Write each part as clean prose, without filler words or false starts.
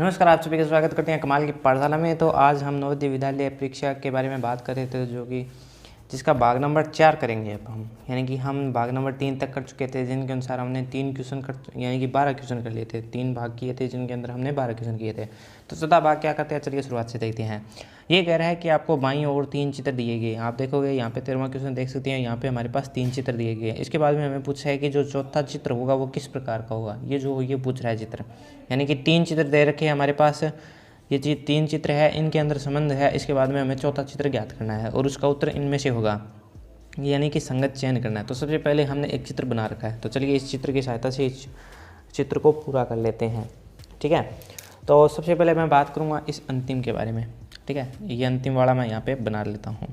नमस्कार, आप सभी का स्वागत करते हैं कमाल की पाठशाला में। तो आज हम नवोदय विद्यालय परीक्षा के बारे में बात कर रहे थे, जो कि जिसका भाग नंबर 4 करेंगे अब हम। यानी कि हम भाग नंबर 3 तक कर चुके थे, जिनके अनुसार हमने 3 क्वेश्चन यानी कि 12 क्वेश्चन कर लिए थे। 3 भाग किए थे जिनके अंदर हमने 12 क्वेश्चन किए थे। तो चौथा भाग क्या करते हैं, चलिए शुरुआत से देखते हैं। ये कह रहा है कि आपको बाईं ओर 3 चित्र दिए गए। आप देखोगे यहाँ पे 13वां क्वेश्चन देख सकते हैं। यहाँ पे हमारे पास 3 चित्र दिए गए हैं। इसके बाद में हमें पूछा है कि जो चौथा चित्र होगा वो किस प्रकार का होगा। ये पूछ रहा है चित्र, यानी कि 3 चित्र दे रखे हैं हमारे पास। ये 3 चित्र है, इनके अंदर संबंध है। इसके बाद में हमें चौथा चित्र ज्ञात करना है और उसका उत्तर इनमें से होगा, यानी कि संगत चयन करना है। तो सबसे पहले हमने एक चित्र बना रखा है, तो चलिए इस चित्र की सहायता से इस चित्र को पूरा कर लेते हैं। ठीक है, तो सबसे पहले मैं बात करूँगा इस अंतिम के बारे में। ठीक है, ये अंतिम वाला मैं यहाँ पे बना लेता हूँ,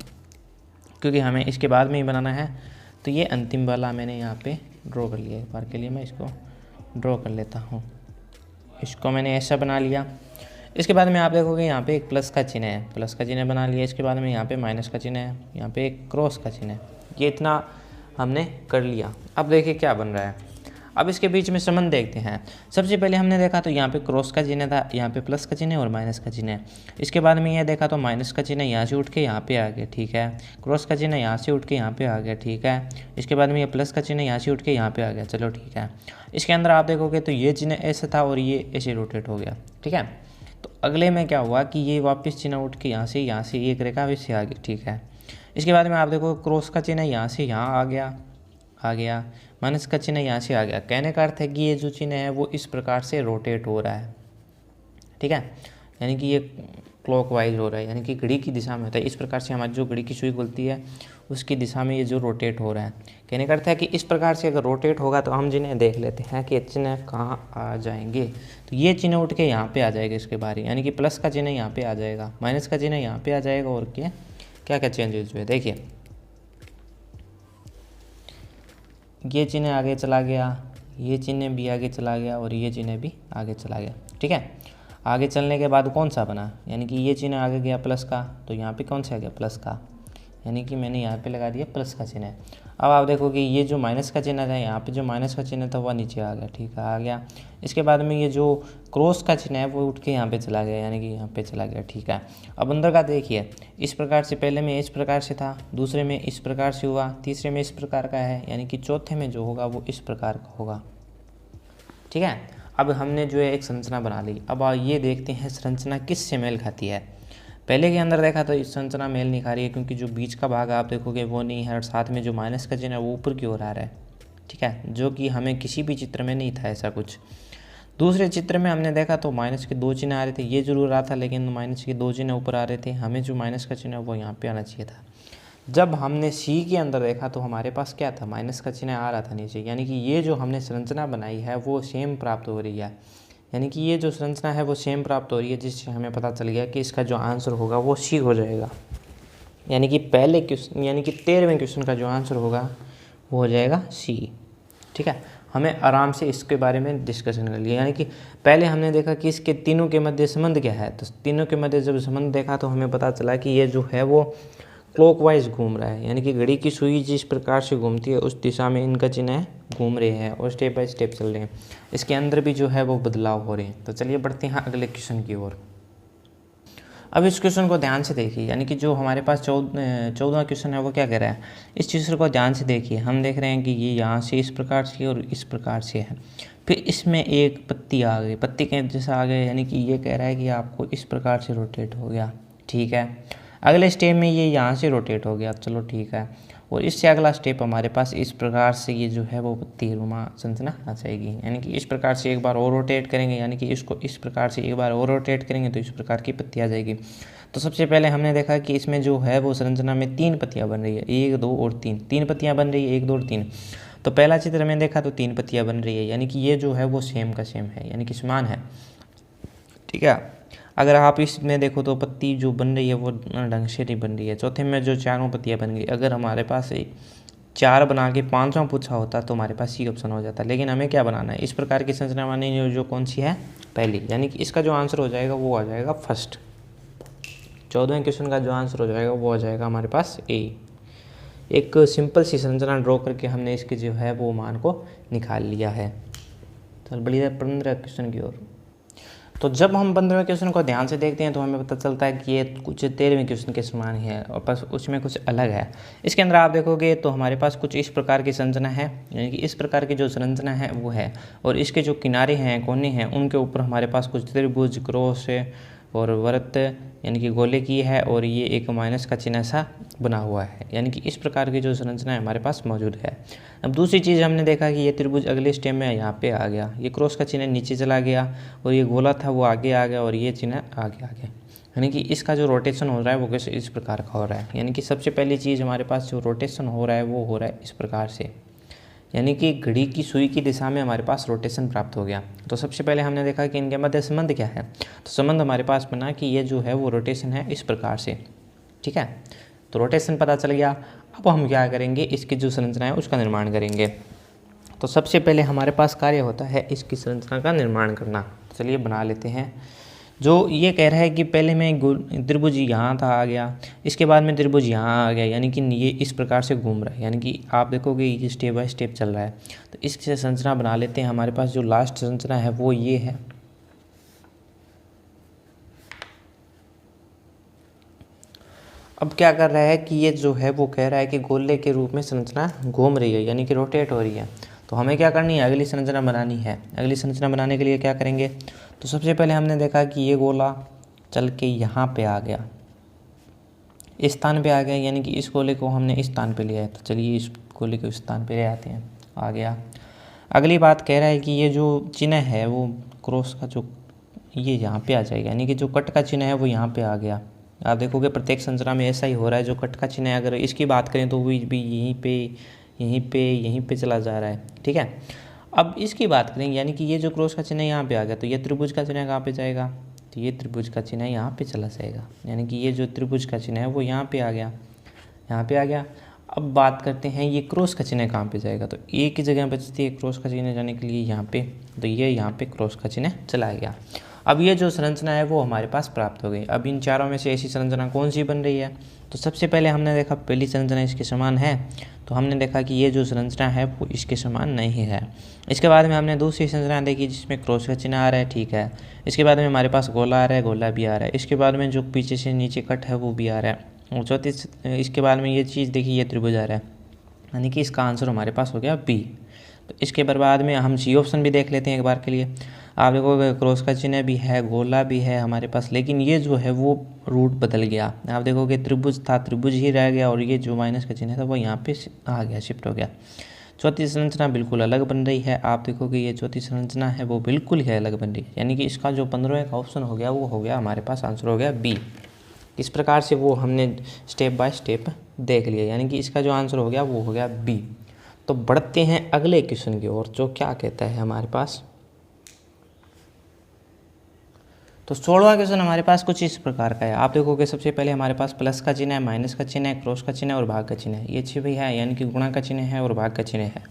क्योंकि हमें इसके बाद में ही बनाना है। तो ये अंतिम वाला मैंने यहाँ पे ड्रॉ कर लिया। एक बार के लिए मैं इसको ड्रॉ कर लेता हूँ। इसको मैंने ऐसा बना लिया। इसके बाद में आप देखोगे यहाँ पे एक प्लस का चिन्ह है, प्लस का चिन्ह बना लिया। इसके बाद में यहाँ पे माइनस का चिन्ह है, यहाँ पे एक क्रॉस का चिन्ह है। ये इतना हमने कर लिया। अब देखिए क्या बन रहा है। अब इसके बीच में संबंध देखते हैं। सबसे पहले हमने देखा तो यहाँ पे क्रॉस का चिन्ह था, यहाँ पे प्लस का चिन्ह है और माइनस का चिन्ह है। इसके बाद में ये देखा तो माइनस का चिन्ह यहाँ से उठ के यहाँ पे आ गया। ठीक है, क्रॉस का चिन्ह यहाँ से उठ के यहाँ पे आ गया। ठीक है, इसके बाद में ये प्लस का चिन्ह यहाँ से उठ के यहाँ पे आ गया। चलो ठीक है, इसके अंदर आप देखोगे तो ये चिन्ह ऐसा था और ये ऐसे रोटेट हो गया। ठीक है, तो अगले में क्या हुआ कि ये वापस चिन्ह उठ के यहाँ से एक रेखा वैसे आ गई। ठीक है, इसके बाद में आप देखो क्रॉस का चिन्ह यहाँ से यहाँ आ गया, माइनस का चिन्ह यहाँ से आ गया। कहने का अर्थ है कि ये जो चिन्ह है वो इस प्रकार से रोटेट हो रहा है। ठीक है, यानी कि ये क्लॉकवाइज हो रहा है, यानी कि घड़ी की दिशा में होता है। इस प्रकार से हमारी जो घड़ी की सुई खुलती है उसकी दिशा में ये जो रोटेट हो रहा है। कहने का अर्थ है कि इस प्रकार से अगर रोटेट होगा तो हम जिन्हें देख लेते हैं कि चिन्ह कहाँ आ जाएंगे। तो ये चिन्ह उठ के यहाँ पे आ जाएगा इसके बारे, यानी कि प्लस का चिन्ह यहाँ पे आ जाएगा, माइनस का चिन्ह यहाँ पे आ जाएगा। और क्या क्या चेंजेस हुए देखिए, ये चिन्ह आगे चला गया, ये चिन्ह भी आगे चला गया और ये चिन्ह भी आगे चला गया। ठीक है, आगे चलने के बाद कौन सा बना, यानी कि ये चिन्ह आगे गया प्लस का, तो यहाँ पे कौन सा आ गया प्लस का, यानी कि मैंने यहाँ पे लगा दिया प्लस का चिन्ह। अब आप देखोगे ये जो माइनस का चिन्ह था, यहाँ पे जो माइनस का चिन्ह था वह नीचे आ गया। ठीक है, आ गया। इसके बाद में ये जो क्रॉस का चिन्ह है वो उठ के यहाँ पे चला गया, यानी कि यहाँ पे चला गया। ठीक है, अब अंदर का देखिए, इस प्रकार से पहले में इस प्रकार से था, दूसरे में इस प्रकार से हुआ, तीसरे में इस प्रकार का है, यानी कि चौथे में जो होगा वो इस प्रकार का होगा। ठीक है, अब हमने जो है एक संरचना बना ली। अब ये देखते हैं संरचना किससे मेल खाती है। पहले के अंदर देखा तो इस संरचना मेल नहीं खा रही है, क्योंकि जो बीच का भाग आप देखोगे वो नहीं है और साथ में जो माइनस का चिन्ह है वो ऊपर की ओर आ रहा है। ठीक है, जो कि हमें किसी भी चित्र में नहीं था ऐसा कुछ। दूसरे चित्र में हमने देखा तो माइनस के 2 चिन्ह आ रहे थे, ये जरूर आ था, लेकिन माइनस के 2 चिन्ह ऊपर आ रहे थे। हमें जो माइनस का चिन्ह है वो यहाँ पे आना चाहिए था। जब हमने सी के अंदर देखा तो हमारे पास क्या था, माइनस का चिन्ह आ रहा था नीचे, यानी कि ये जो हमने संरचना बनाई है वो सेम प्राप्त हो रही है। यानी कि ये जो संरचना है वो सेम प्राप्त हो रही है, जिससे हमें पता चल गया कि इसका जो आंसर होगा वो सी हो जाएगा। यानी कि पहले क्वेश्चन, यानी कि 13वें क्वेश्चन का जो आंसर होगा वो हो जाएगा सी। ठीक है, हमें आराम से इसके बारे में डिस्कशन कर लिया। यानी कि पहले हमने देखा कि इसके तीनों के मध्य संबंध क्या है, तो तीनों के मध्य जब संबंध देखा तो हमें पता चला कि ये जो है वो क्लॉकवाइज घूम रहा है, यानी कि घड़ी की सुई जिस प्रकार से घूमती है उस दिशा में इनका चिन्ह घूम रहे हैं और स्टेप बाय स्टेप चल रहे हैं। इसके अंदर भी जो है वो बदलाव हो रहे हैं। तो चलिए बढ़ते हैं अगले क्वेश्चन की ओर। अब इस क्वेश्चन को ध्यान से देखिए, यानी कि जो हमारे पास 14वां क्वेश्चन है वो क्या कह रहा है। इस चित्र को ध्यान से देखिए, हम देख रहे हैं कि ये यहाँ से इस प्रकार से और इस प्रकार से है, फिर इसमें एक पत्ती आ गई, पत्ती के जैसा आ गया, यानी कि ये कह रहा है कि आपको इस प्रकार से रोटेट हो गया। ठीक है, अगले स्टेप में ये यहाँ से रोटेट हो गया। चलो ठीक है, और इससे अगला स्टेप हमारे पास इस प्रकार से ये जो है वो पत्ती रुमा संरचना आ जाएगी, यानी कि इस प्रकार से एक बार और रोटेट करेंगे, यानी कि इसको इस प्रकार से एक बार और रोटेट करेंगे तो इस प्रकार की पत्ती आ जाएगी। तो सबसे पहले हमने देखा कि इसमें जो है वो संरचना में 3 पत्तियाँ बन रही है, 1 2 और 3, 3 पत्तियाँ बन रही है, 1 2 और 3। तो पहला चित्र में देखा तो 3 पत्तियाँ बन रही है, यानी कि ये जो है वो सेम का सेम है, यानी कि समान है। ठीक है, अगर आप इसमें देखो तो पत्ती जो बन रही है वो ढंग से नहीं बन रही है। चौथे में जो 4 पत्तियाँ बन गई, अगर हमारे पास 4 बना के 5वां पूछा होता तो हमारे पास सी ऑप्शन हो जाता, लेकिन हमें क्या बनाना है, इस प्रकार की संरचना बनानी है जो कौन सी है, पहली, यानी कि इसका जो आंसर हो जाएगा वो आ जाएगा फर्स्ट। 14वें क्वेश्चन का जो आंसर हो जाएगा वो आ जाएगा हमारे पास ए। एक सिंपल सी संरचना ड्रॉ करके हमने इसके जो है वो मान को निकाल लिया है। तो बढ़िया 15 क्वेश्चन की ओर। तो जब हम 15वें क्वेश्चन को ध्यान से देखते हैं तो हमें पता चलता है कि ये कुछ 13वें क्वेश्चन के समान ही है और बस उसमें कुछ अलग है। इसके अंदर आप देखोगे तो हमारे पास कुछ इस प्रकार की संरचना है, यानी कि इस प्रकार की जो संरचना है वो है, और इसके जो किनारे हैं, कोने हैं, उनके ऊपर हमारे पास कुछ त्रिभुज, क्रॉस और वृत्त यानी कि गोले की है, और ये एक माइनस का चिन्ह सा बना हुआ है, यानी कि इस प्रकार की जो संरचना है हमारे पास मौजूद है। अब दूसरी चीज़ हमने देखा कि ये त्रिभुज अगले स्टेप में यहाँ पे आ गया, ये क्रॉस का चिन्ह नीचे चला गया, और ये गोला था वो आगे आ गया, और ये चिन्ह आगे आ गया, यानी कि इसका जो रोटेशन हो रहा है वो कैसे इस प्रकार का हो रहा है। यानी कि सबसे पहली चीज़ हमारे पास जो रोटेशन हो रहा है वो हो रहा है इस प्रकार से, यानी कि घड़ी की सुई की दिशा में हमारे पास रोटेशन प्राप्त हो गया। तो सबसे पहले हमने देखा कि इनके मध्य संबंध क्या है, तो संबंध हमारे पास बना कि ये जो है वो रोटेशन है इस प्रकार से, ठीक है। तो रोटेशन पता चल गया। अब हम क्या करेंगे, इसकी जो संरचना है उसका निर्माण करेंगे। तो सबसे पहले हमारे पास कार्य होता है इसकी संरचना का निर्माण करना। चलिए बना लेते हैं। जो ये कह रहा है कि पहले में त्रिभुज यहाँ था आ गया, इसके बाद में त्रिभुज यहाँ आ गया, यानी कि ये इस प्रकार से घूम रहा है, यानी कि आप देखोगे ये स्टेप बाय स्टेप चल रहा है। तो इससे संरचना बना लेते हैं। हमारे पास जो लास्ट संरचना है वो ये है। अब क्या कर रहा है कि ये जो है वो कह रहा है कि गोले के रूप में संरचना घूम रही है, यानी कि रोटेट हो रही है। तो हमें क्या करनी है, अगली संरचना बनानी है। अगली संरचना बनाने के लिए क्या करेंगे, तो सबसे पहले हमने देखा कि ये गोला चल के यहाँ पे आ गया, इस स्थान पे आ गया, यानी कि इस गोले को हमने इस स्थान पे लिया है। तो चलिए इस गोले को इस स्थान पे ले आते हैं, आ गया। अगली बात कह रहा है कि ये जो चिन्ह है वो क्रॉस का जो ये यहाँ पे आ जाएगा, यानी कि जो कट का चिन्ह है वो यहाँ पे आ गया। आप देखोगे प्रत्येक संरचना में ऐसा ही हो रहा है। जो कट का चिन्ह है, अगर इसकी बात करें तो वो भी यहीं पे चला जा रहा है, ठीक है। अब इसकी बात करेंगे, यानी कि ये जो क्रॉस का चिन्ह यहाँ पे आ गया, तो ये त्रिभुज का चिन्ह कहाँ पे जाएगा, तो ये त्रिभुज का चिन्ह यहाँ पे चला जाएगा, यानी कि ये जो त्रिभुज का चिन्ह है वो यहाँ पे आ गया, यहाँ पे आ गया। अब बात करते हैं ये क्रॉस का चिन्ह कहाँ पे जाएगा, तो एक ही जगह बचती है क्रॉस का चिन्ह जाने के लिए यहाँ पे, तो ये यहाँ पे क्रॉस का चिन्ह चला गया। अब ये जो संरचना है वो हमारे पास प्राप्त हो गई। अब इन चारों में से ऐसी संरचना कौन सी बन रही है, तो सबसे पहले हमने देखा पहली संरचना इसके समान है, तो हमने देखा कि ये जो संरचना है वो इसके समान नहीं है। इसके बाद में हमने दूसरी संरचना देखी जिसमें क्रॉस का चिन्ह आ रहा है, ठीक है। इसके बाद में हमारे पास गोला आ रहा है, गोला भी आ रहा है। इसके बाद में जो पीछे से नीचे कट है वो भी आ रहा है। और चौथी इसके बाद में ये चीज़ देखी, ये त्रिभुज आ रहा है, यानी कि इसका आंसर हमारे पास हो गया बी। तो इसके बाद में हम सी ऑप्शन भी देख लेते हैं एक बार के लिए। आप देखोगे क्रॉस का चिन्ह भी है, गोला भी है हमारे पास, लेकिन ये जो है वो रूट बदल गया। आप देखोगे त्रिभुज था, त्रिभुज ही रह गया, और ये जो माइनस का चिन्ह था वो यहाँ पे आ गया, शिफ्ट हो गया। चौथी संरचना बिल्कुल अलग बन रही है। आप देखोगे ये चौथी संरचना है वो बिल्कुल ही अलग बन रही है, यानी कि इसका जो 15वें का ऑप्शन हो गया वो हो गया हमारे पास आंसर हो गया बी। इस प्रकार से वो हमने स्टेप बाय स्टेप देख लिया, यानी कि इसका जो आंसर हो गया वो हो गया बी। तो बढ़ते हैं अगले क्वेश्चन की ओर, जो क्या कहता है हमारे पास। तो 16वां क्वेश्चन हमारे पास कुछ इस प्रकार का है। आप देखोगे सबसे पहले हमारे पास प्लस का चिन्ह है, माइनस का चिन्ह है, क्रॉस का चिन्ह है और भाग का चिन्ह है। ये छह भी है, यानी कि गुणा का चिन्ह है और भाग का चिन्ह है।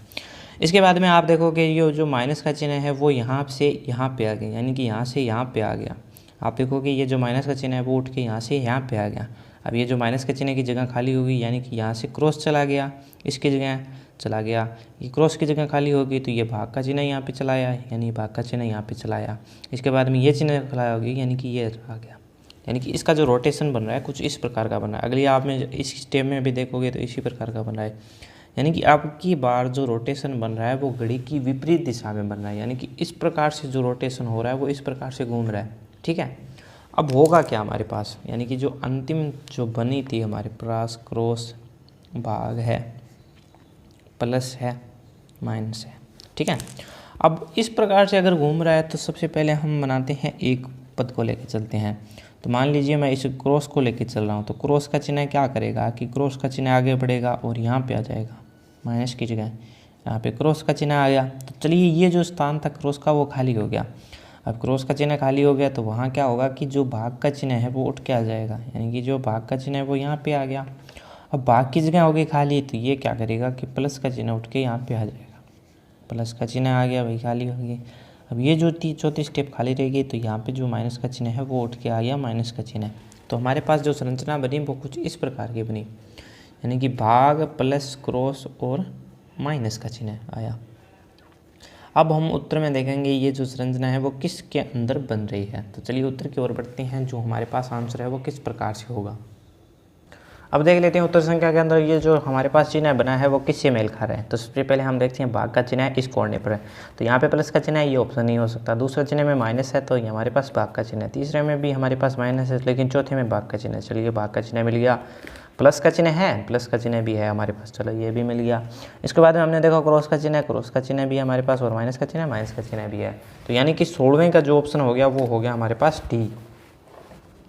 इसके बाद में आप देखोगे ये जो माइनस का चिन्ह है वो यहाँ से यहाँ पे आ गया, यानी कि यहाँ से यहाँ पे आ गया। आप देखोगे ये जो माइनस का चिन्ह है वो उठ के यहाँ से यहाँ पे आ गया। अब ये जो माइनस के चिन्ह की जगह खाली होगी, यानी कि यहाँ से क्रॉस चला गया, इसकी जगह चला गया, ये क्रॉस की जगह खाली होगी तो ये भाग का चिन्ह यहाँ पे चलाया, यानी भाग का चिन्ह यहाँ पे चलाया। इसके बाद में ये चिन्ह खड़ा होगी, यानी कि ये आ गया, यानी कि इसका जो रोटेशन बन रहा है कुछ इस प्रकार का बन रहा है। अगली आप में इस स्टेप में भी देखोगे तो इसी प्रकार का बन रहा है, यानी कि आपकी बार जो रोटेशन बन रहा है वो घड़ी की विपरीत दिशा में बन रहा है, यानी कि इस प्रकार से जो रोटेशन हो रहा है वो इस प्रकार से घूम रहा है, ठीक है। अब होगा क्या हमारे पास, यानी कि जो अंतिम जो बनी थी हमारे पास क्रॉस भाग है, प्लस है, माइनस है, ठीक है। अब इस प्रकार से अगर घूम रहा है तो सबसे पहले हम बनाते हैं एक पद को लेकर चलते हैं। तो मान लीजिए मैं इस क्रॉस को लेकर चल रहा हूँ, तो क्रॉस का चिन्ह क्या करेगा कि क्रॉस का चिन्ह आगे बढ़ेगा और यहाँ पे आ जाएगा, माइनस की जगह यहाँ पे क्रॉस का चिन्ह आ गया। तो चलिए ये जो स्थान था क्रॉस का वो खाली हो गया। अब क्रॉस का चिन्ह खाली हो गया तो वहाँ क्या होगा कि जो भाग का चिन्ह है वो उठ के आ जाएगा, यानी कि जो भाग का चिन्ह है वो यहाँ पे आ गया। अब भाग की जगह हो गई खाली, तो ये क्या करेगा कि प्लस का चिन्ह उठ के यहाँ पे आ जाएगा, प्लस का चिन्ह आ गया भाई, खाली हो गई। अब ये जो चौथी स्टेप खाली रहेगी तो यहाँ पे जो माइनस का चिन्ह है वो उठ के आ गया, माइनस का चिन्ह। तो हमारे पास जो संरचना बनी वो कुछ इस प्रकार की बनी, यानी कि भाग प्लस क्रॉस और माइनस का चिन्ह आया। अब हम उत्तर में देखेंगे ये जो संरचना है वो किसके अंदर बन रही है। तो चलिए उत्तर की ओर बढ़ते हैं। जो हमारे पास आंसर है वो किस प्रकार से होगा। अब देख लेते हैं उत्तर संख्या के अंदर ये जो हमारे पास चिन्ह बना है वो किससे मेल खा रहा है। तो सबसे पहले हम देखते हैं भाग का चिन्ह है इस कोने पर है, तो यहाँ पे प्लस का चिन्ह है, ये ऑप्शन नहीं हो सकता। दूसरे चिन्ह में माइनस है तो ये हमारे पास भाग का चिन्ह है। तीसरे में भी हमारे पास माइनस है लेकिन चौथे में भाग का चिन्ह है। चलिए भाग का चिन्ह मिल गया। प्लस का चिन्ह है, प्लस का चिन्ह भी है हमारे पास, चलो ये भी मिल गया। इसके बाद में हमने देखा क्रॉस का चिन्ह है, क्रॉस का चिन्ह भी है हमारे पास, और माइनस का चिन्ह, माइनस का चिन्ह भी है। तो यानी कि 16वें का जो ऑप्शन हो गया वो हो गया हमारे पास डी।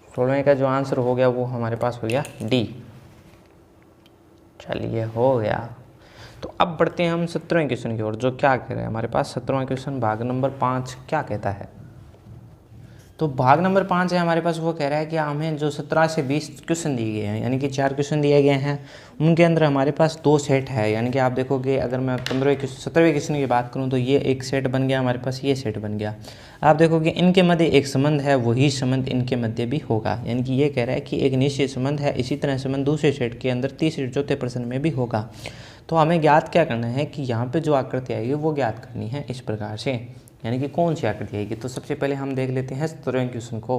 16वें का जो आंसर हो गया वो हमारे पास हो गया डी। चलिए हो गया। तो अब बढ़ते हैं हम 17वें क्वेश्चन की ओर, जो क्या कह रहे हैं हमारे पास 17वां क्वेश्चन भाग नंबर 5 क्या कहता है। तो भाग नंबर 5 है हमारे पास, वो कह रहा है कि हमें जो 17 से 20 क्वेश्चन दिए गए हैं, यानी कि 4 क्वेश्चन दिए गए हैं, उनके अंदर हमारे पास 2 सेट है। यानी कि आप देखोगे अगर मैं 17वें क्वेश्चन की बात करूं तो ये एक सेट बन गया हमारे पास, ये सेट बन गया। आप देखोगे इनके मध्य एक संबंध है, वही संबंध इनके मध्य भी होगा। यानी कि ये कह रहा है कि एक निश्चित संबंध है, इसी तरह संबंध दूसरे सेट के अंदर तीसरे चौथे प्रश्न में भी होगा। तो हमें ज्ञात क्या करना है कि यहाँ पे जो आकृति आएगी वो ज्ञात करनी है इस प्रकार से, यानी कि कौन सी आकृति आएगी। तो सबसे पहले हम देख लेते हैं 17वें क्वेश्चन को।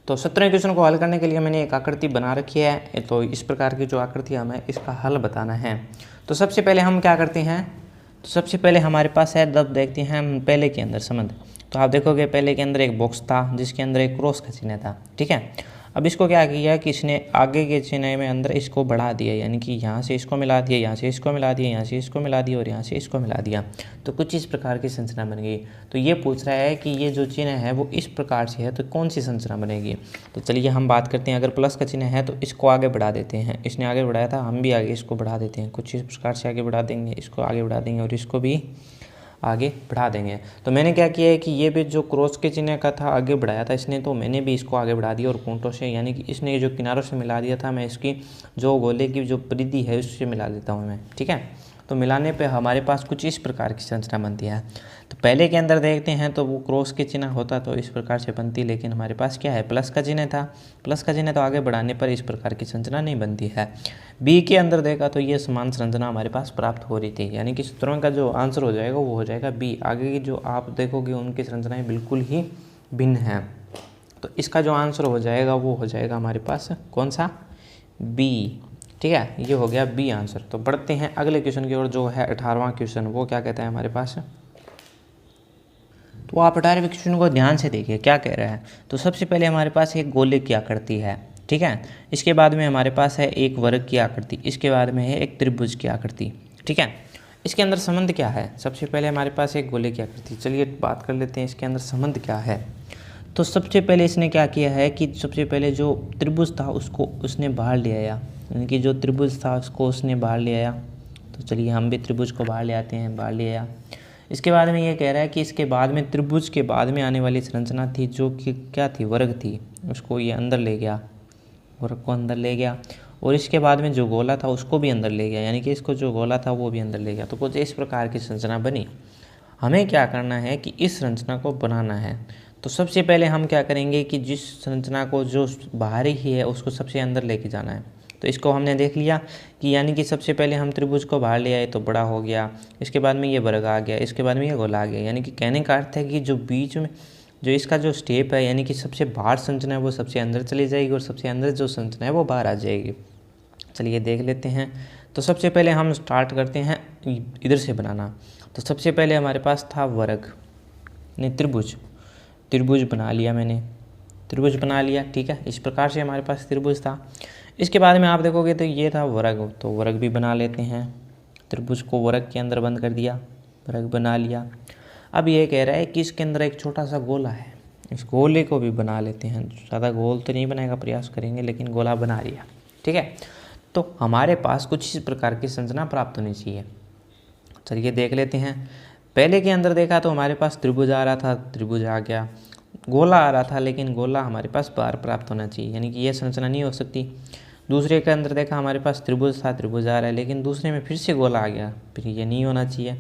तो 17वें क्वेश्चन को हल करने के लिए मैंने एक आकृति बना रखी है। तो इस प्रकार की जो आकृति हमें इसका हल बताना है। तो सबसे पहले हम क्या करते हैं, तो सबसे पहले हमारे पास है, तब देखते हैं हम पहले के अंदर संबंध। तो आप देखोगे पहले के अंदर एक बॉक्स था जिसके अंदर एक क्रॉस का चिन्ह था, ठीक है। अब इसको क्या किया कि इसने आगे के चिन्ह में अंदर इसको बढ़ा दिया, यानी कि यहाँ से इसको मिला दिया, यहाँ से इसको मिला दिया, यहाँ से इसको मिला दिया और यहाँ से इसको मिला दिया। तो कुछ इस प्रकार की संरचना बन गई। तो ये पूछ रहा है कि ये जो चिन्ह है वो इस प्रकार से है, तो कौन सी संरचना बनेगी। तो चलिए हम बात करते हैं। अगर प्लस का चिन्ह है तो इसको आगे बढ़ा देते हैं, इसने आगे बढ़ाया था, हम भी आगे इसको बढ़ा देते हैं, कुछ इस प्रकार से आगे बढ़ा देंगे, इसको आगे बढ़ा देंगे और इसको भी आगे बढ़ा देंगे। तो मैंने क्या किया है कि ये भी जो क्रॉस के चिन्ह का था आगे बढ़ाया था इसने, तो मैंने भी इसको आगे बढ़ा दिया और कोंटों से, यानी कि इसने जो किनारों से मिला दिया था, मैं इसकी जो गोले की जो परिधि है उससे मिला देता हूँ मैं, ठीक है। तो मिलाने पे हमारे पास कुछ इस प्रकार की संरचना बनती है। तो पहले के अंदर देखते हैं तो वो क्रॉस के चिन्ह होता तो इस प्रकार से बनती, लेकिन हमारे पास क्या है, प्लस का चिन्ह था। प्लस का चिन्ह तो आगे बढ़ाने पर इस प्रकार की संरचना नहीं बनती है। बी के अंदर देखा तो ये समान संरचना हमारे पास प्राप्त हो रही थी, यानी कि सूत्रों का जो आंसर हो जाएगा वो हो जाएगा बी। आगे की जो आप देखोगे उनकी संरचनाएँ बिल्कुल ही भिन्न हैं। तो इसका जो आंसर हो जाएगा वो हो जाएगा हमारे पास कौन सा, बी, ठीक है। ये हो गया बी आंसर। तो बढ़ते हैं अगले क्वेश्चन की ओर, जो है 18वां क्वेश्चन। वो क्या कहता है हमारे पास, तो आप 18वें क्वेश्चन को ध्यान से देखिए क्या कह रहा है। तो सबसे पहले हमारे पास एक गोले की आकृति है, ठीक है। इसके बाद में हमारे पास है एक वर्ग की आकृति, इसके बाद में है एक त्रिभुज की आकृति, ठीक है। इसके अंदर संबंध क्या है, सबसे पहले हमारे पास एक गोले की आकृति, चलिए बात कर लेते हैं इसके अंदर संबंध क्या है। तो सबसे पहले इसने क्या किया है कि सबसे पहले जो त्रिभुज था उसको उसने बाहर ले आया, यानी कि जो त्रिभुज था उसको उसने बाहर ले आया। तो चलिए हम भी त्रिभुज को बाहर ले आते हैं, बाहर ले आया। इसके बाद में ये कह रहा है कि इसके बाद में त्रिभुज के बाद में आने वाली संरचना थी जो कि क्या थी, वर्ग थी, उसको ये अंदर ले गया, वर्ग को अंदर ले गया। और इसके बाद में जो गोला था उसको भी अंदर ले गया, यानी कि इसको जो गोला था वो भी अंदर ले गया। तो कुछ इस प्रकार की संरचना बनी। हमें क्या करना है कि इस संरचना को बनाना है। तो सबसे पहले हम क्या करेंगे कि जिस संरचना को जो बाहरी ही है उसको सबसे अंदर लेके जाना है। तो इसको हमने देख लिया कि यानी कि सबसे पहले हम त्रिभुज को बाहर ले आए तो बड़ा हो गया, इसके बाद में ये वर्ग आ गया, इसके बाद में ये गोला आ गया। यानी कि कहने का अर्थ है कि जो बीच में जो इसका जो स्टेप है, यानी कि सबसे बाहर संरचना है वो सबसे अंदर चली जाएगी और सबसे अंदर जो संरचना है वो बाहर आ जाएगी। चलिए देख लेते हैं। तो सबसे पहले हम स्टार्ट करते हैं इधर से बनाना। तो सबसे पहले हमारे पास था वर्ग, नहीं त्रिभुज, त्रिभुज बना लिया मैंने, त्रिभुज बना लिया, ठीक है। इस प्रकार से हमारे पास त्रिभुज था। इसके बाद में आप देखोगे तो ये था वर्ग, तो वर्ग भी बना लेते हैं। त्रिभुज को वर्ग के अंदर बंद कर दिया, वर्ग बना लिया। अब ये कह रहा है कि इसके अंदर एक छोटा सा गोला है, इस गोले को भी बना लेते हैं। ज़्यादा गोल तो नहीं बनाएगा, प्रयास करेंगे, लेकिन गोला बना लिया, ठीक है। तो हमारे पास कुछ इस प्रकार की संरचना प्राप्त होनी चाहिए। चलिए देख लेते हैं। पहले के अंदर देखा तो हमारे पास त्रिभुज आ रहा था, त्रिभुज आ गया, गोला आ रहा था, लेकिन गोला हमारे पास बाहर प्राप्त होना चाहिए, यानी कि यह संरचना नहीं हो सकती। दूसरे के अंदर देखा हमारे पास त्रिभुज था, त्रिभुज आ रहा है, लेकिन दूसरे में फिर से गोला आ गया, फिर ये नहीं होना चाहिए।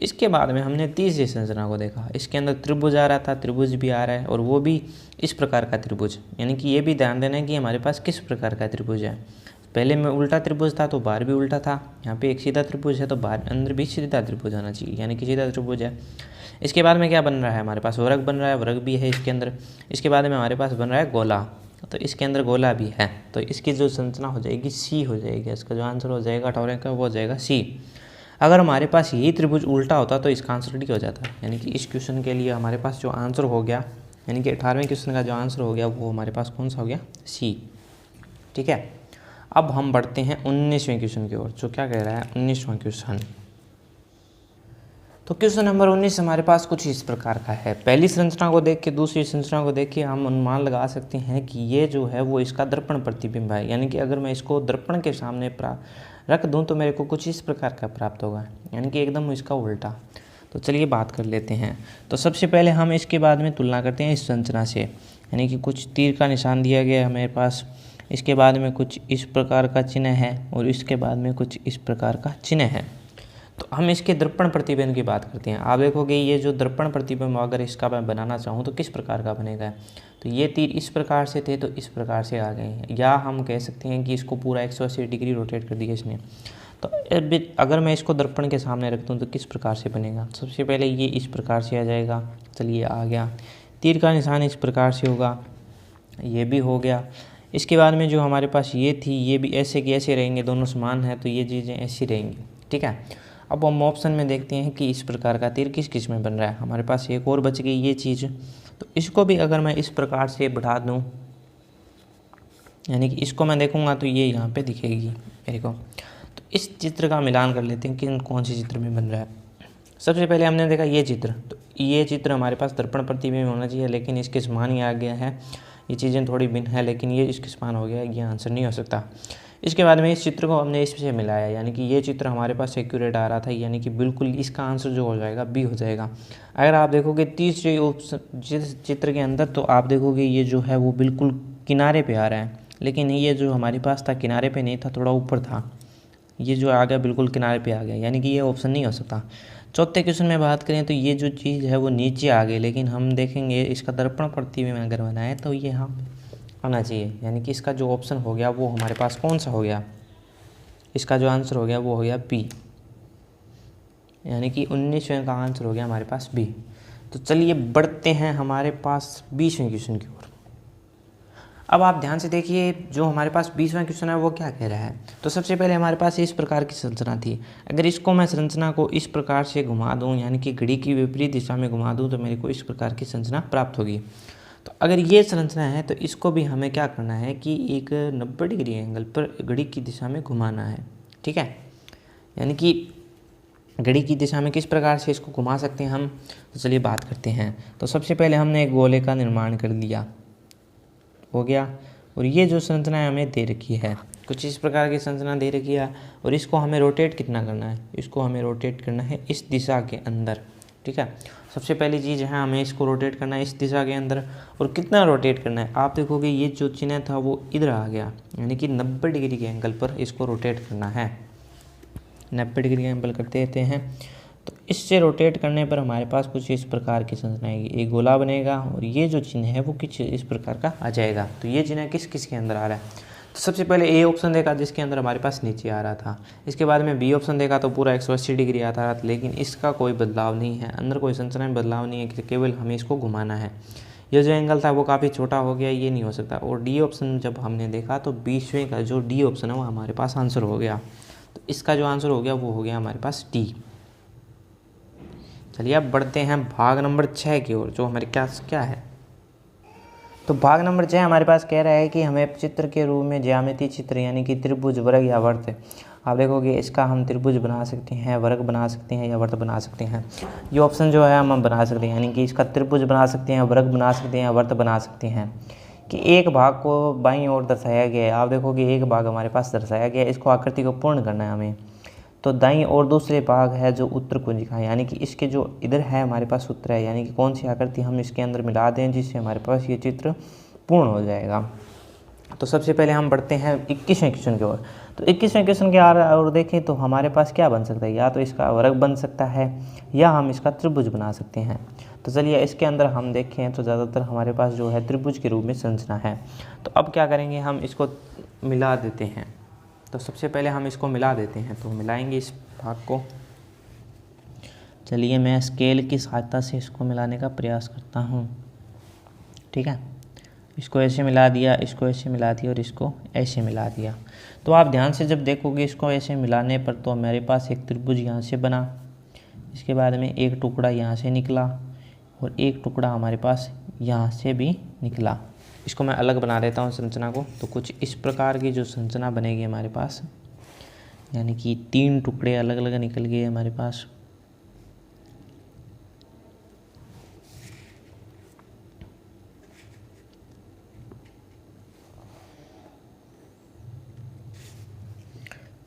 इसके बाद में हमने तीसरी संरचना को देखा, इसके अंदर त्रिभुज आ रहा था, त्रिभुज भी आ रहा है और वो भी इस प्रकार का त्रिभुज, यानी कि ये भी ध्यान देना है कि हमारे पास किस प्रकार का त्रिभुज है। पहले में उल्टा त्रिभुज था तो बाहर भी उल्टा था, यहाँ पे एक सीधा त्रिभुज है तो बाहर अंदर भी सीधा त्रिभुज होना चाहिए, यानी कि सीधा त्रिभुज है। इसके बाद में क्या बन रहा है, हमारे पास वर्ग बन रहा है, वर्ग भी है इसके अंदर। इसके बाद में हमारे पास बन रहा है गोला, तो इसके अंदर गोला भी है, तो इसकी जो संरचना हो जाएगी सी हो जाएगी। इसका जो आंसर हो जाएगा 18 का वो हो जाएगा सी। अगर हमारे पास यही त्रिभुज उल्टा होता तो इसका आंसर डी हो जाता, यानी कि इस क्वेश्चन के लिए हमारे पास जो आंसर हो गया, यानी कि 18वें क्वेश्चन का जो आंसर हो गया वो हमारे पास कौन सा हो गया, सी। ठीक है, अब हम बढ़ते हैं 19वें क्वेश्चन की ओर, जो क्या कह रहा है 19वां क्वेश्चन। तो क्वेश्चन नंबर 19 हमारे पास कुछ इस प्रकार का है। पहली संरचना को देख के दूसरी संरचना को देख के हम अनुमान लगा सकते हैं कि ये जो है वो इसका दर्पण प्रतिबिंब है, यानी कि अगर मैं इसको दर्पण के सामने रख दूं तो मेरे को कुछ इस प्रकार का प्राप्त होगा, यानी कि एकदम इसका उल्टा। तो चलिए बात कर लेते हैं। तो सबसे पहले हम इसके बाद में तुलना करते हैं इस संरचना से, यानी कि कुछ तीर का निशान दिया गया है हमारे पास, इसके बाद में कुछ इस प्रकार का चिन्ह है और इसके बाद में कुछ इस प्रकार का चिन्ह है। तो हम इसके दर्पण प्रतिबिंब की बात करते हैं। आप देखोगे ये जो दर्पण प्रतिबिंब अगर इसका मैं बनाना चाहूँ तो किस प्रकार का बनेगा, तो ये तीर इस प्रकार से थे तो इस प्रकार से आ गए हैं, या हम कह सकते हैं कि इसको पूरा 180 डिग्री रोटेट कर दिया इसने। तो अगर मैं इसको दर्पण के सामने रख दूँ तो किस प्रकार से बनेगा, सबसे पहले ये इस प्रकार से आ जाएगा, चलिए आ गया। तीर का निशान इस प्रकार से होगा, ये भी हो गया। इसके बाद में जो हमारे पास ये थी ये भी ऐसे की ऐसे रहेंगे, दोनों समान है तो ये चीज़ें ऐसी रहेंगी। ठीक है, अब हम ऑप्शन में देखते हैं कि इस प्रकार का तीर किस किस में बन रहा है। हमारे पास एक और बच गई ये चीज़, तो इसको भी अगर मैं इस प्रकार से बढ़ा दूं, यानी कि इसको मैं देखूंगा तो ये यहाँ पे दिखेगी मेरे को। तो इस चित्र का मिलान कर लेते हैं कि कौन से चित्र में बन रहा है। सबसे पहले हमने देखा ये चित्र, तो ये चित्र हमारे पास दर्पण प्रतिबिंब होना चाहिए, लेकिन इसके समान ही आ गया है। ये चीज़ें थोड़ी भिन्न है लेकिन ये इसके समान हो गया, ये आंसर नहीं हो सकता। इसके बाद में इस चित्र को हमने इससे मिलाया, यानी कि ये चित्र हमारे पास एक्यूरेट आ रहा था, यानी कि बिल्कुल इसका आंसर जो हो जाएगा बी हो जाएगा। अगर आप देखोगे तीसरे जिस चित्र के अंदर, तो आप देखोगे ये जो है वो बिल्कुल किनारे पे आ रहा है, लेकिन ये जो हमारे पास था किनारे पे नहीं था, थोड़ा ऊपर था। ये जो आ गया बिल्कुल किनारे पे आ गया, यानी कि ये ऑप्शन नहीं हो सकता। चौथे क्वेश्चन में बात करें तो ये जो चीज़ है वो नीचे आ गई, लेकिन हम देखेंगे इसका दर्पण प्रतिबिंब अगर बनाए तो ये यहाँ आना चाहिए, यानी कि इसका जो ऑप्शन हो गया वो हमारे पास कौन सा हो गया, इसका जो आंसर हो गया वो हो गया बी, यानी कि 19वें का आंसर हो गया हमारे पास बी। तो चलिए बढ़ते हैं हमारे पास 20वें क्वेश्चन की ओर। अब आप ध्यान से देखिए जो हमारे पास 20वां क्वेश्चन है वो क्या कह रहा है। तो सबसे पहले हमारे पास इस प्रकार की संरचना थी, अगर इसको मैं संरचना को इस प्रकार से घुमा दूं, यानी कि घड़ी की विपरीत दिशा में घुमा दूं, तो मेरे को इस प्रकार की संरचना प्राप्त होगी। तो अगर ये संरचना है तो इसको भी हमें क्या करना है कि एक 90 डिग्री एंगल पर घड़ी की दिशा में घुमाना है। ठीक है, यानी कि घड़ी की दिशा में किस प्रकार से इसको घुमा सकते हैं हम, तो चलिए बात करते हैं। तो सबसे पहले हमने एक गोले का निर्माण कर लिया, हो गया, और ये जो संरचना है हमें दे रखी है, कुछ इस प्रकार की संरचना दे रखी है, और इसको हमें रोटेट कितना करना है, इसको हमें रोटेट करना है इस दिशा के अंदर। ठीक है, सबसे पहली चीज़ है हमें इसको रोटेट करना है इस दिशा के अंदर, और कितना रोटेट करना है, आप देखोगे ये जो चिन्ह था वो इधर आ गया, यानी कि 90 डिग्री के एंगल पर इसको रोटेट करना है। 90 डिग्री का एंगल करते रहते हैं, तो इससे रोटेट करने पर हमारे पास कुछ इस प्रकार की संरचना आएगी, एक गोला बनेगा, और ये जो चिन्ह है वो कुछ इस प्रकार का आ जाएगा। तो ये चिन्ह किस किस के अंदर आ रहा है, तो सबसे पहले ए ऑप्शन देखा जिसके अंदर हमारे पास नीचे आ रहा था, इसके बाद में बी ऑप्शन देखा तो पूरा 180 डिग्री आता रहा, लेकिन इसका कोई बदलाव नहीं है, अंदर कोई संरचना में बदलाव नहीं है, केवल हमें इसको घुमाना है। ये जो एंगल था वो काफ़ी छोटा हो गया, ये नहीं हो सकता। और डी ऑप्शन जब हमने देखा तो 20वें का जो डी ऑप्शन है वो हमारे पास आंसर हो गया, तो इसका जो आंसर हो गया वो हो गया हमारे पास डी। चलिए अब बढ़ते हैं भाग नंबर 6 की ओर, जो हमारे क्या है। तो भाग नंबर 6 हमारे पास कह रहा है कि हमें चित्र के रूप में ज्यामितीय चित्र, यानी कि त्रिभुज, वर्ग या वर्त, आप देखोगे इसका हम त्रिभुज बना सकते हैं, वर्ग बना सकते हैं या वर्त बना सकते हैं। ये ऑप्शन जो है हम बना सकते हैं, यानी कि इसका त्रिभुज बना सकते हैं, वर्ग बना सकते हैं, वर्त बना सकते हैं। कि एक भाग को बाईं ओर दर्शाया गया है, आप देखोगे एक भाग हमारे पास दर्शाया गया है, इसको आकृति को पूर्ण करना है हमें। तो दाईं और दूसरे भाग है जो उत्तर कुंजिका है, यानी कि इसके जो इधर है हमारे पास उत्तर है, यानी कि कौन सी आकृति हम इसके अंदर मिला दें जिससे हमारे पास ये चित्र पूर्ण हो जाएगा। तो सबसे पहले हम बढ़ते हैं 21वें क्वेश्चन की ओर। तो 21वें क्वेश्चन के और देखें तो हमारे पास क्या बन सकता है, या तो इसका वर्ग बन सकता है या हम इसका त्रिभुज बना सकते हैं। तो चलिए इसके अंदर हम देखें तो ज़्यादातर हमारे पास जो है त्रिभुज के रूप में संरचना है। तो अब क्या करेंगे, हम इसको मिला देते हैं। तो सबसे पहले हम इसको मिला देते हैं, तो मिलाएंगे इस भाग को। चलिए मैं स्केल की सहायता से इसको मिलाने का प्रयास करता हूँ। ठीक है, इसको ऐसे मिला दिया, इसको ऐसे मिला दिया और इसको ऐसे मिला दिया। तो आप ध्यान से जब देखोगे इसको ऐसे मिलाने पर, तो मेरे पास एक त्रिभुज यहाँ से बना, इसके बाद में एक टुकड़ा यहाँ से निकला और एक टुकड़ा हमारे पास यहाँ से भी निकला। इसको मैं अलग बना देता हूँ संरचना को। तो कुछ इस प्रकार की जो संरचना बनेगी हमारे पास, यानी कि 3 टुकड़े अलग अलग निकल गए हमारे पास।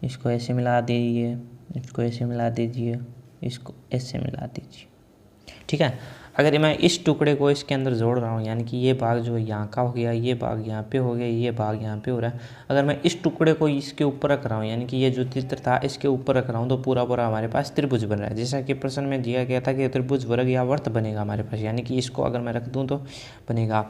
इसको ऐसे मिला दीजिए, इसको ऐसे मिला दीजिए, इसको ऐसे मिला दीजिए। ठीक है, अगर मैं इस टुकड़े को इसके अंदर जोड़ रहा हूँ, यानी कि ये भाग जो यहाँ का हो गया, ये भाग यहाँ पे हो गया, ये भाग यहाँ पे हो रहा है। अगर मैं इस टुकड़े को इसके ऊपर रख रहा हूँ, यानी कि ये जो चित्र था इसके ऊपर रख रहा हूँ, तो पूरा पूरा हमारे पास त्रिभुज बन रहा है। जैसा कि प्रश्न में दिया गया था कि त्रिभुज वर्ग या वर्त बनेगा हमारे पास, यानी कि इसको अगर मैं रख दूँ तो बनेगा।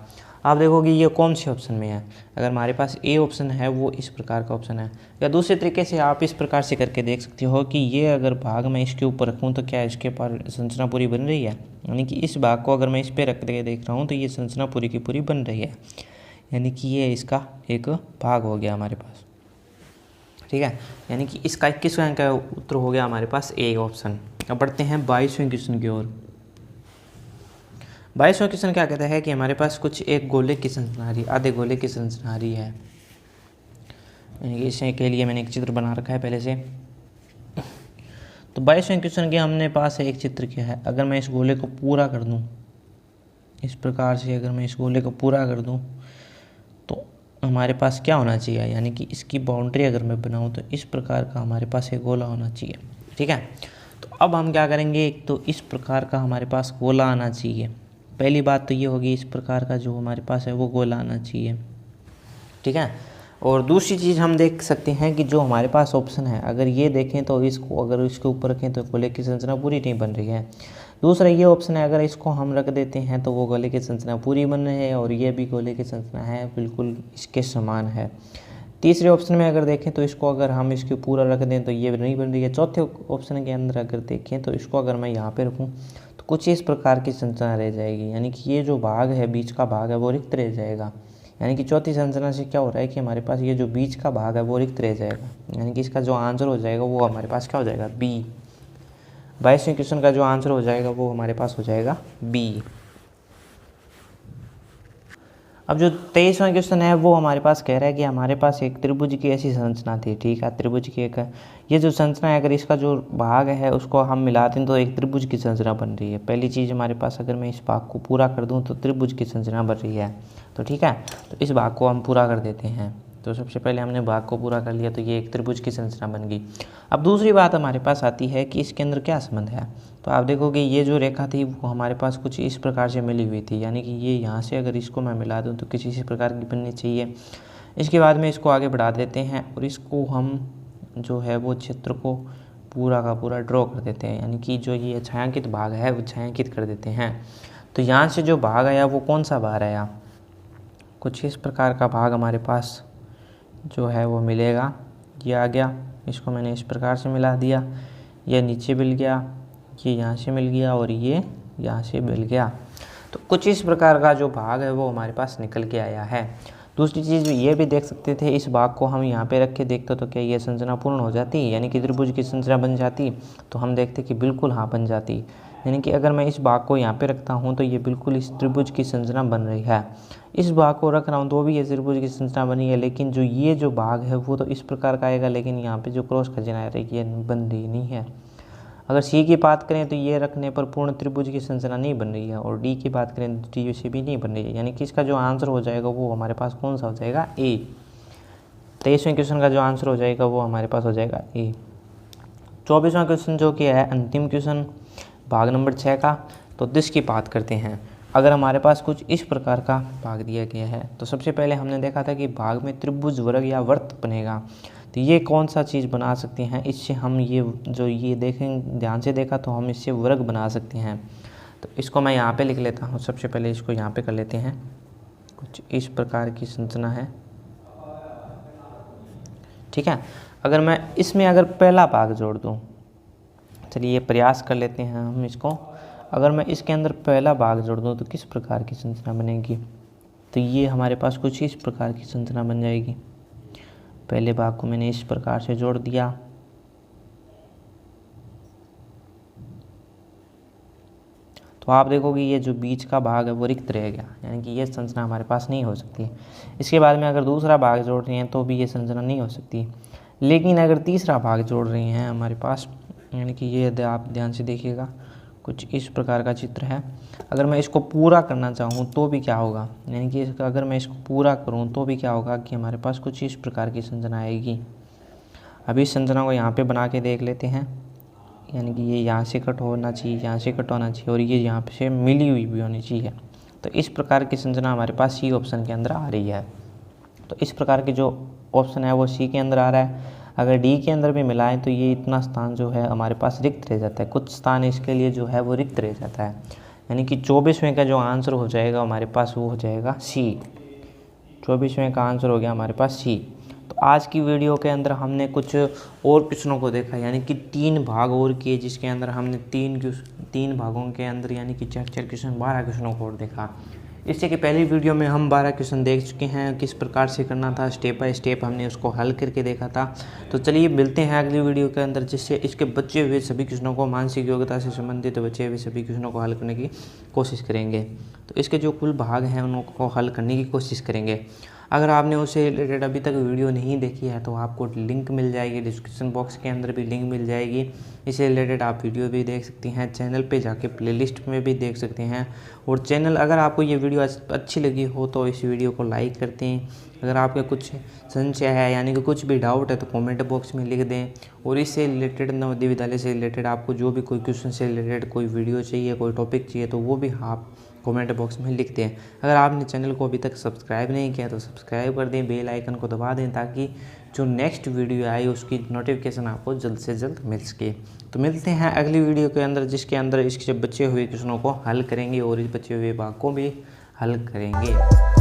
आप देखोगे ये कौन से ऑप्शन में है। अगर हमारे पास ए ऑप्शन है वो इस प्रकार का ऑप्शन है, या दूसरे तरीके से आप इस प्रकार से करके देख सकते हो कि ये अगर भाग मैं इसके ऊपर रखूँ तो क्या इसके पर संरचना पूरी बन रही है। यानी कि इस भाग को अगर मैं इस पर रख के देख रहा हूँ तो ये संरचना पूरी की पूरी बन रही है, यानी कि ये इसका एक भाग हो गया हमारे पास। ठीक है, यानी कि इसका 21वें अंक का उत्तर हो गया हमारे पास ए ऑप्शन। अब बढ़ते हैं 22वें क्वेश्चन की ओर। 22वां क्वेश्चन क्या कहता है कि हमारे पास कुछ एक गोले की संरचना आ रही है, आधे गोले की संरचना आ रही है। इसके लिए मैंने एक चित्र बना रखा है पहले से। तो 22वें क्वेश्चन के हमने पास एक चित्र क्या है। अगर मैं इस गोले को पूरा कर दूं इस प्रकार से, अगर मैं इस गोले को पूरा कर दूं तो हमारे पास क्या होना चाहिए, यानी कि इसकी बाउंड्री अगर मैं बनाऊं तो इस प्रकार का हमारे पास एक गोला होना चाहिए। ठीक है, तो अब हम क्या करेंगे, एक तो इस प्रकार का हमारे पास गोला आना चाहिए। पहली बात तो ये होगी, इस प्रकार का जो हमारे पास है वो गोला आना चाहिए। ठीक है, और दूसरी चीज़ हम देख सकते हैं कि जो हमारे पास ऑप्शन है, अगर ये देखें तो इसको अगर इसके ऊपर रखें तो गोले की संरचना पूरी नहीं बन रही है। दूसरा ये ऑप्शन है, अगर इसको हम रख देते हैं तो वो गोले की संरचना पूरी बन रही है, और ये भी गोले की संरचना है, बिल्कुल इसके समान है। तीसरे ऑप्शन में अगर देखें तो इसको अगर हम इसके पूरा रख दें तो ये नहीं बन रही है। चौथे ऑप्शन के अंदर अगर देखें तो इसको अगर मैं यहाँ पे रखूँ तो कुछ इस प्रकार की संरचना रह जाएगी, यानी कि ये जो भाग है, बीच का भाग है वो रिक्त रह जाएगा। यानी कि चौथी संरचना से क्या हो रहा है कि हमारे पास ये जो बीच का भाग है वो रिक्त रह जाएगा, यानी कि इसका जो आंसर हो जाएगा वो हमारे पास क्या हो जाएगा, बी। 22वें क्वेश्चन का जो आंसर हो जाएगा वो हमारे पास हो जाएगा बी। अब जो 23वां क्वेश्चन है वो हमारे पास कह रहा है कि हमारे पास एक त्रिभुज की ऐसी संरचना थी। ठीक है, त्रिभुज की एक ये जो संरचना है, अगर इसका जो भाग है उसको हम मिलाते हैं तो एक त्रिभुज की संरचना बन रही है। पहली चीज़ हमारे पास, अगर मैं इस भाग को पूरा कर दूं तो त्रिभुज की संरचना बन रही है। तो ठीक है, तो इस भाग को हम पूरा कर देते हैं। तो सबसे पहले हमने भाग को पूरा कर लिया, तो ये एक त्रिभुज की संरचना बन गई। अब दूसरी बात हमारे पास आती है कि इसके अंदर क्या संबंध है। तो आप देखोगे ये जो रेखा थी वो हमारे पास कुछ इस प्रकार से मिली हुई थी, यानी कि ये यहाँ से अगर इसको मैं मिला दूँ तो किसी इसी प्रकार की बननी चाहिए। इसके बाद में इसको आगे बढ़ा देते हैं और इसको हम जो है वो चित्र को पूरा का पूरा ड्रॉ कर देते हैं, यानी कि जो ये छायांकित भाग है वो छायांकित कर देते हैं। तो यहाँ से जो भाग आया वो कौन सा भाग आया, कुछ इस प्रकार का भाग हमारे पास जो है वो मिलेगा। ये आ गया, इसको मैंने इस प्रकार से मिला दिया, ये नीचे मिल गया, ये यहाँ से मिल गया और ये यहाँ से मिल गया। तो कुछ इस प्रकार का जो भाग है वो हमारे पास निकल के आया है। दूसरी चीज़ ये भी देख सकते थे, इस भाग को हम यहाँ पे रख के देखते तो क्या ये संरचना पूर्ण हो जाती, यानी कि त्रिभुज की संरचना बन जाती। तो हम देखते कि बिल्कुल हाँ बन जाती, यानी कि अगर मैं इस भाग को यहाँ पे रखता हूँ तो ये बिल्कुल इस त्रिभुज की संरचना बन रही है। इस भाग को रख रहा हूँ तो भी ये त्रिभुज की संरचना बनी है, लेकिन जो ये जो भाग है वो तो इस प्रकार का आएगा, लेकिन यहाँ पे जो क्रॉस का चिन्ह आ रहा है ये बन रही नहीं है। अगर सी की बात करें तो ये रखने पर पूर्ण त्रिभुज की संरचना नहीं बन रही है, और डी की बात करें तो डी से भी नहीं बन रही है, यानी कि इसका जो आंसर हो जाएगा वो हमारे पास कौन सा हो जाएगा, ए। 23वें क्वेश्चन का जो आंसर हो जाएगा वो हमारे पास हो जाएगा ए। 24वां क्वेश्चन जो कि है अंतिम क्वेश्चन भाग नंबर 6 का, तो दिस की बात करते हैं। अगर हमारे पास कुछ इस प्रकार का भाग दिया गया है, तो सबसे पहले हमने देखा था कि भाग में त्रिभुज वर्ग या वर्त बनेगा। तो ये कौन सा चीज़ बना सकते हैं, इससे हम ये जो ये देखें ध्यान से देखा तो हम इससे वर्ग बना सकते हैं। तो इसको मैं यहाँ पे लिख लेता हूँ, सबसे पहले इसको यहाँ पे कर लेते हैं। कुछ इस प्रकार की संरचना है, ठीक है। अगर मैं इसमें अगर पहला भाग जोड़ दूँ, चलिए प्रयास कर लेते हैं हम इसको। अगर मैं इसके अंदर पहला भाग जोड़ दूँ तो किस प्रकार की संरचना बनेगी, तो ये हमारे पास कुछ इस प्रकार की संरचना बन जाएगी। पहले भाग को मैंने इस प्रकार से जोड़ दिया, तो आप देखोगे ये जो बीच का भाग है वो रिक्त रह गया, यानी कि ये संरचना हमारे पास नहीं हो सकती। इसके बाद में अगर दूसरा भाग जोड़ रहे हैं तो भी ये संरचना नहीं हो सकती। लेकिन अगर तीसरा भाग जोड़ रहे हैं हमारे पास, यानी कि ये आप ध्यान से देखिएगा, कुछ इस प्रकार का चित्र है। अगर मैं इसको पूरा करना चाहूँ तो भी क्या होगा, यानी कि अगर मैं इसको पूरा करूँ तो भी क्या होगा कि हमारे पास कुछ इस प्रकार की संरचना आएगी। अभी इस संरचना को यहाँ पे बना के देख लेते हैं, यानी कि ये यहाँ से कट होना चाहिए, यहाँ से कट होना चाहिए और ये यहाँ से मिली हुई भी होनी चाहिए। तो इस प्रकार की संरचना हमारे पास सी ऑप्शन के अंदर आ रही है। तो इस प्रकार की जो ऑप्शन है वो सी के अंदर आ रहा है। अगर डी के अंदर भी मिलाए तो ये इतना स्थान जो है हमारे पास रिक्त रह जाता है, कुछ स्थान इसके लिए जो है वो रिक्त रह जाता है। यानी कि 24वें का जो आंसर हो जाएगा हमारे पास वो हो जाएगा सी। 24वें का आंसर हो गया हमारे पास सी। तो आज की वीडियो के अंदर हमने कुछ और क्वेश्चनों को देखा, यानी कि 3 भाग और किए, जिसके अंदर हमने 3 भागों के अंदर यानी कि 4 क्वेश्चन 12 क्वेश्चनों को और देखा। इससे कि पहली वीडियो में हम 12 क्वेश्चन देख चुके हैं, किस प्रकार से करना था, स्टेप बाय स्टेप हमने उसको हल करके देखा था। तो चलिए मिलते हैं अगली वीडियो के अंदर, जिससे इसके बचे हुए सभी क्वेश्चनों को, मानसिक योग्यता से संबंधित बचे हुए सभी क्वेश्चनों को हल करने की कोशिश करेंगे। तो इसके जो कुल भाग हैं उनको हल करने की कोशिश करेंगे। अगर आपने उससे रिलेटेड अभी तक वीडियो नहीं देखी है तो आपको लिंक मिल जाएगी, डिस्क्रिप्शन बॉक्स के अंदर भी लिंक मिल जाएगी। इससे रिलेटेड आप वीडियो भी देख सकती हैं, चैनल पे जाके प्लेलिस्ट में भी देख सकते हैं। और चैनल, अगर आपको ये वीडियो अच्छी लगी हो तो इस वीडियो को लाइक कर दें। अगर आपका कुछ संशय है, यानी कि कुछ भी डाउट है, तो कमेंट बॉक्स में लिख दें। और इससे रिलेटेड, नवोदय विद्यालय से रिलेटेड आपको जो भी कोई क्वेश्चन से रिलेटेड कोई वीडियो चाहिए, कोई टॉपिक चाहिए, तो वो भी आप कमेंट बॉक्स में लिख दें। अगर आपने चैनल को अभी तक सब्सक्राइब नहीं किया तो सब्सक्राइब कर दें, बेल आइकन को दबा दें, ताकि जो नेक्स्ट वीडियो आए उसकी नोटिफिकेशन आपको जल्द से जल्द मिल सके। तो मिलते हैं अगली वीडियो के अंदर, जिसके अंदर इसके बचे हुए क्वेश्चनों को हल करेंगे और इस बचे हुए भाग को भी हल करेंगे।